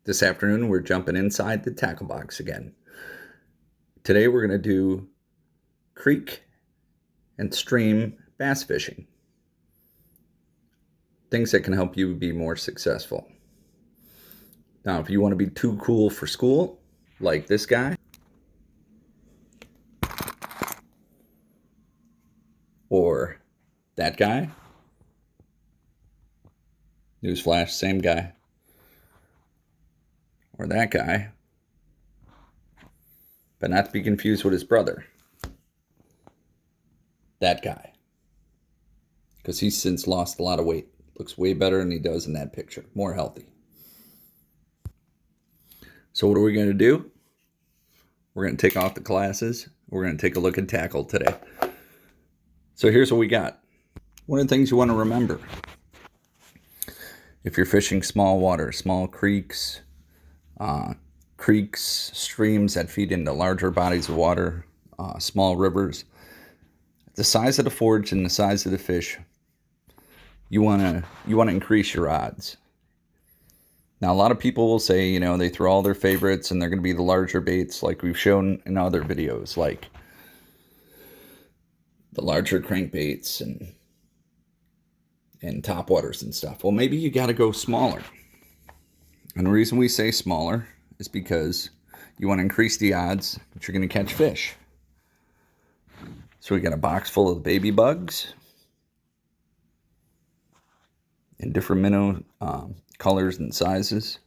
This afternoon, we're jumping inside the tackle box again. Today, we're going to do creek and stream bass fishing. Things that can help you be more successful. Now, if you want to be too cool for school, like this guy, or that guy, newsflash, same guy, or that guy, but not to be confused with his brother, that guy, because he's since lost a lot of weight. Looks way better than he does in that picture, more healthy. So what are we going to do? We're going to take off the glasses. We're going to take a look at tackle today. So here's what we got. One of the things you want to remember, if you're fishing small water, small creeks, streams that feed into larger bodies of water, small rivers, the size of the forage and the size of the fish, you want to increase your odds. Now, a lot of people will say, they throw all their favorites and they're going to be the larger baits like we've shown in other videos, like the larger crankbaits and topwaters and stuff. Well, maybe you got to go smaller. And the reason we say smaller is because you want to increase the odds that you're going to catch fish. So we got a box full of baby bugs in different minnow colors and sizes.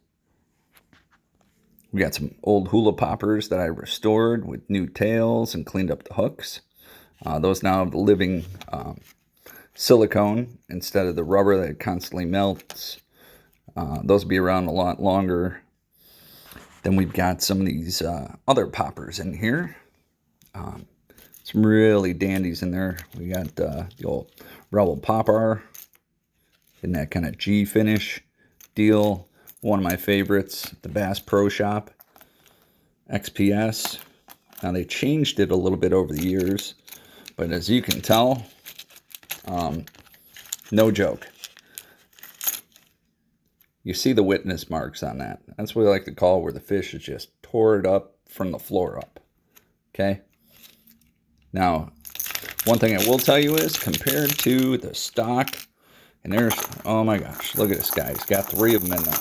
We got some old hula poppers that I restored with new tails and cleaned up the hooks. Those now have the living silicone instead of the rubber that constantly melts. Those will be around a lot longer. Then we've got some of these other poppers in here. Some really dandies in there. We got the old Rebel Popper in that kind of G finish deal. One of my favorites, the Bass Pro Shop XPS. Now they changed it a little bit over the years, but as you can tell, no joke. You see the witness marks on that. That's what I like to call where the fish is just tore it up from the floor up. Okay? Now, one thing I will tell you is, compared to the stock, and there's, oh my gosh, look at this guy. He's got 3 of them in there.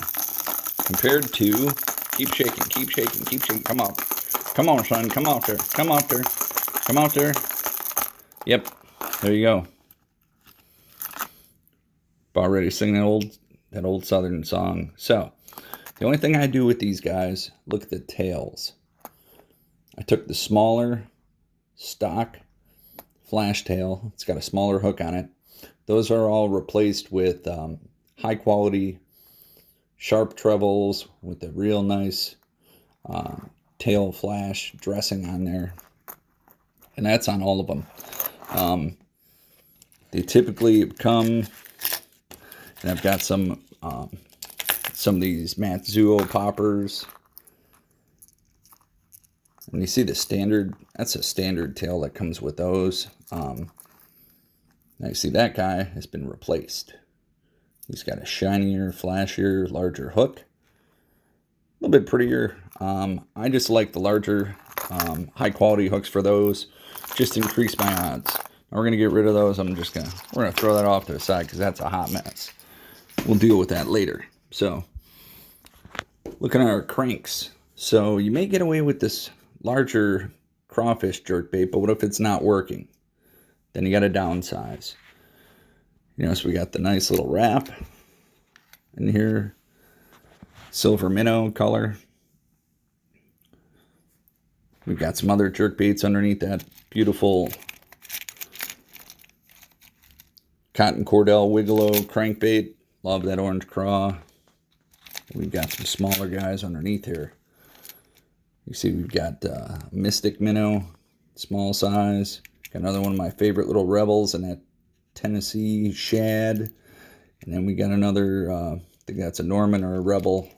Compared to, keep shaking, come on. Come on, son, come out there. Yep, there you go. About ready to sing that old Southern song. So, the only thing I do with these guys, look at the tails. I took the smaller stock flash tail. It's got a smaller hook on it. Those are all replaced with high quality sharp trebles with a real nice tail flash dressing on there. And that's on all of them. They typically come, and I've got some of these Matsuo poppers. And you see the standard, that's a standard tail that comes with those. Now you see that guy has been replaced. He's got a shinier, flashier, larger hook. A little bit prettier. I just like the larger, high quality hooks for those. Just increase my odds. Now we're going to get rid of those. We're going to throw that off to the side because that's a hot mess. We'll deal with that later. So, looking at our cranks. So you may get away with this larger crawfish jerkbait, but what if it's not working? Then you got to downsize. So we got the nice little wrap in here, silver minnow color. We've got some other jerkbaits underneath that beautiful cotton cordell wiggalo crankbait. Love that orange craw. We've got some smaller guys underneath here. You see we've got Mystic minnow, small size. Got another one of my favorite little rebels and that Tennessee shad. And then we got another, I think that's a Norman or a Rebel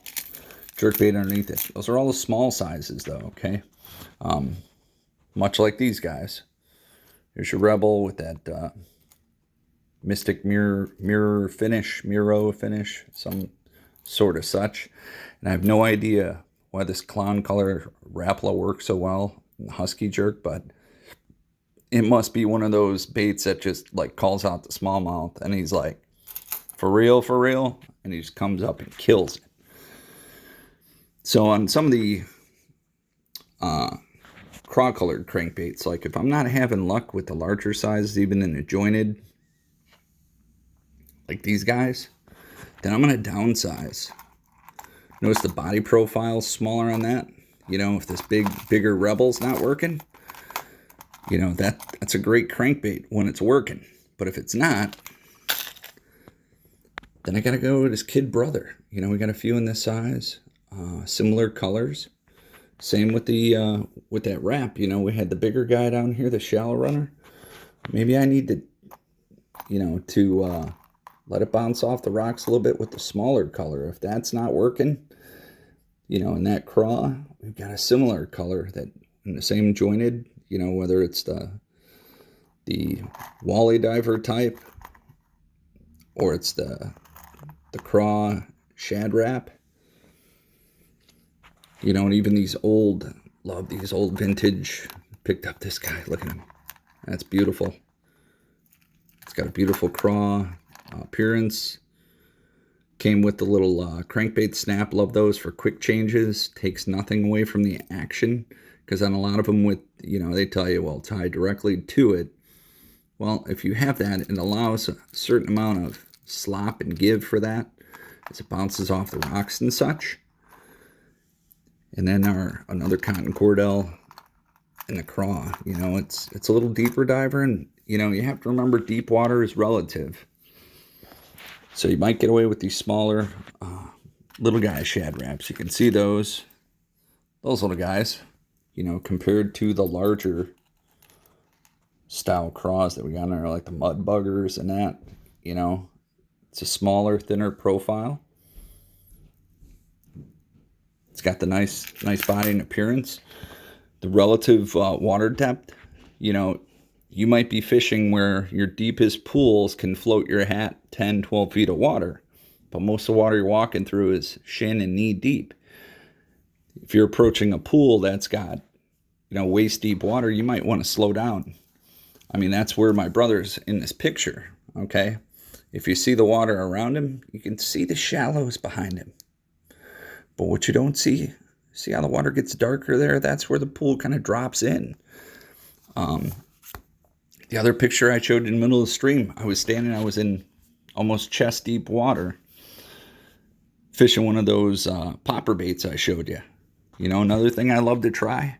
jerkbait underneath it. Those are all the small sizes though, okay? Much like these guys. Here's your Rebel with that Mystic mirror finish, Miro finish. Some sort of such. And I have no idea why this clown color Rapala works so well in the Husky Jerk, but it must be one of those baits that just like calls out the smallmouth and he's like, for real, and he just comes up and kills it. So on some of the craw-colored crankbaits, like if I'm not having luck with the larger sizes, even in a jointed, like these guys, then I'm going to downsize. Notice the body profile's smaller on that. You know, if this bigger Rebel's not working, you know, that's a great crankbait when it's working. But if it's not, then I got to go with his kid brother. You know, we got a few in this size, similar colors. Same with the with that wrap. You know, we had the bigger guy down here, the shallow runner. Maybe I need to, you know, to let it bounce off the rocks a little bit with the smaller color. If that's not working, you know, in that craw, we've got a similar color that in the same jointed, you know, whether it's the Wally diver type or it's the craw shad wrap. You know, and even these old, love these old vintage. Picked up this guy, look at him. That's beautiful. It's got a beautiful craw appearance. Came with the little crankbait snap. Love those for quick changes. Takes nothing away from the action. Because on a lot of them with, you know, they tell you, well, tie directly to it. Well, if you have that, it allows a certain amount of slop and give for that as it bounces off the rocks and such. And then another cotton cordell and the craw, you know, it's a little deeper diver, and you know, you have to remember deep water is relative. So you might get away with these smaller little guy shad wraps. You can see those little guys, you know, compared to the larger style craws that we got in there, like the mud buggers and that, you know, it's a smaller, thinner profile. It's got the nice body and appearance. The relative water depth, you know, you might be fishing where your deepest pools can float your hat 10, 12 feet of water. But most of the water you're walking through is shin and knee deep. If you're approaching a pool that's got, you know, waist deep water, you might want to slow down. I mean, that's where my brother's in this picture, okay? If you see the water around him, you can see the shallows behind him. But what you don't see how the water gets darker there? That's where the pool kind of drops in. The other picture I showed in the middle of the stream, I was in almost chest deep water fishing one of those popper baits I showed you. You know, another thing I love to try.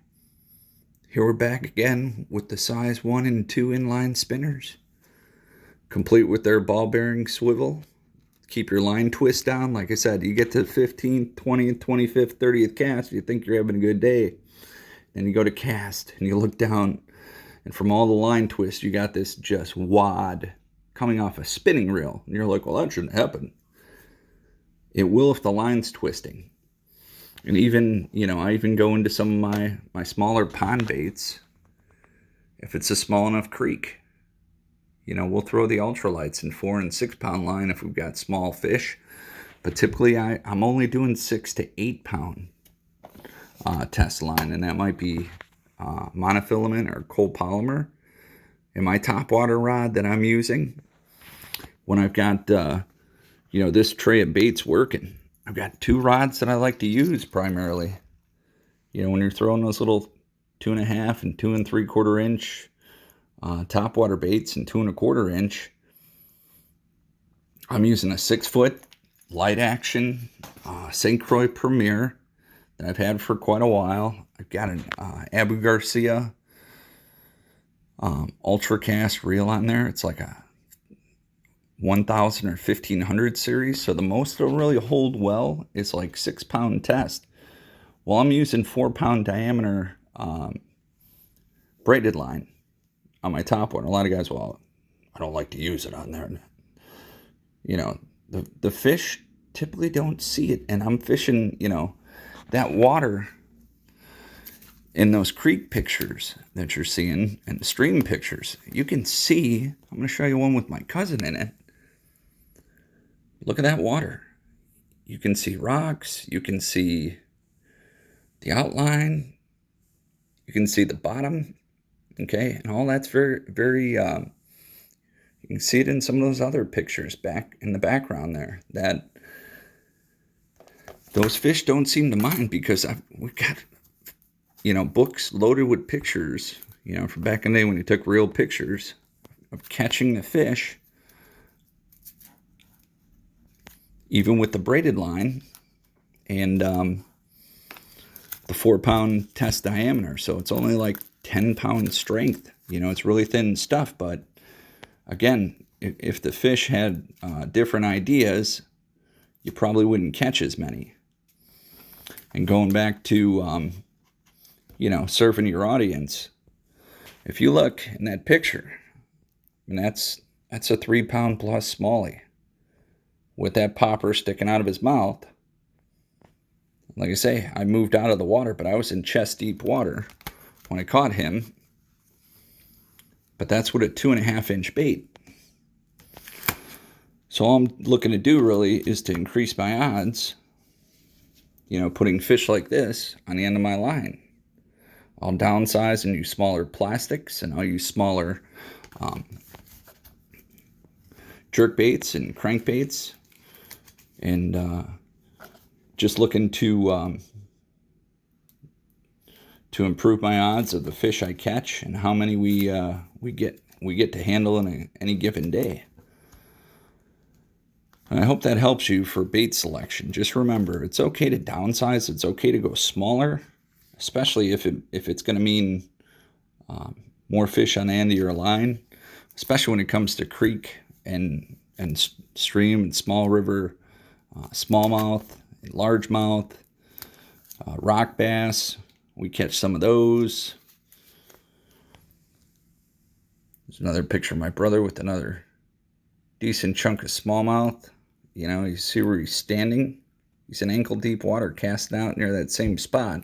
Here we're back again with the size 1 and 2 inline spinners, complete with their ball bearing swivel. Keep your line twist down. Like I said, you get to 15th, 20th, 25th, 30th cast, you think you're having a good day. Then you go to cast and you look down, and from all the line twists, you got this just wad coming off a spinning reel. And you're like, well, that shouldn't happen. It will if the line's twisting. And even, you know, I even go into some of my smaller pond baits. If it's a small enough creek, you know, we'll throw the ultralights in 4 and 6 pound line if we've got small fish. But typically I'm only doing 6 to 8 pound test line. And that might be monofilament or copolymer. In my topwater rod that I'm using, when I've got, you know, this tray of baits working, I've got 2 rods that I like to use primarily. You know, when you're throwing those little 2.5 and 2 3/4 inch topwater baits and 2 1/4 inch, I'm using a 6-foot light action St. Croix Premier that I've had for quite a while. I've got an Abu Garcia ultra cast reel on there. It's like a 1000 or 1500 series, so the most it'll really hold well is like 6 pound test. Well, I'm using 4 pound diameter braided line on my top one. A lot of guys, well, I don't like to use it on there. You know, the fish typically don't see it, and I'm fishing, you know, that water in those creek pictures that you're seeing and the stream pictures. You can see, I'm going to show you one with my cousin in it. Look at that water. you can see rocks, you can see the outline, you can see the bottom, okay? And all that's very, very, you can see it in some of those other pictures back in the background there, that those fish don't seem to mind, because we've got, books loaded with pictures, from back in the day when you took real pictures of catching the fish, even with the braided line and the 4-pound test diameter. So it's only like 10-pound strength. It's really thin stuff. But again, if the fish had different ideas, you probably wouldn't catch as many. And going back to, serving your audience, if you look in that picture, and that's a 3-pound plus smallie with that popper sticking out of his mouth. Like I say, I moved out of the water, but I was in chest deep water when I caught him. But that's what a 2.5-inch bait. So all I'm looking to do really is to increase my odds, putting fish like this on the end of my line. I'll downsize and use smaller plastics, and I'll use smaller jerk baits and crankbaits, and just looking to improve my odds of the fish I catch and how many we get to handle in any given day. And I hope that helps you for bait selection. Just remember, it's okay to downsize. It's okay to go smaller, especially if it's going to mean more fish on the end of your line, especially when it comes to creek and stream and small river, smallmouth, largemouth, rock bass. We catch some of those. There's another picture of my brother with another decent chunk of smallmouth. You see where he's standing. He's in ankle deep water, casting out near that same spot.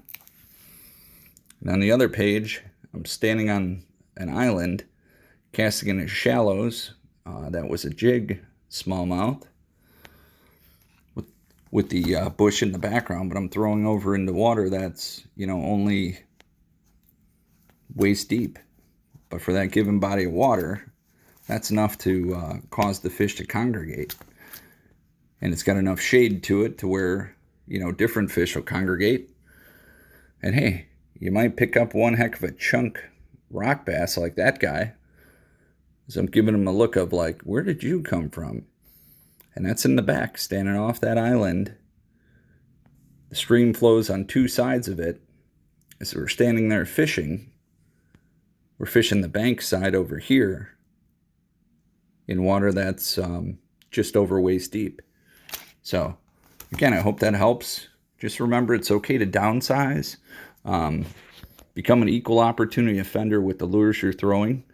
And on the other page, I'm standing on an island, casting in the shallows. That was a jig smallmouth with the bush in the background, but I'm throwing over into water that's, only waist deep. But for that given body of water, that's enough to cause the fish to congregate. And it's got enough shade to it to where, different fish will congregate. And hey, you might pick up one heck of a chunk rock bass like that guy. So I'm giving him a look of like, where did you come from? And that's in the back, standing off that island. The stream flows on two sides of it. As we're standing there fishing, we're fishing the bank side over here in water that's just over waist deep. So again, I hope that helps. Just remember, it's okay to downsize. Become an equal opportunity offender with the lures you're throwing.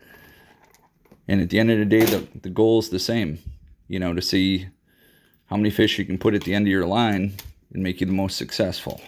And at the end of the day, the goal is the same, to see how many fish you can put at the end of your line and make you the most successful.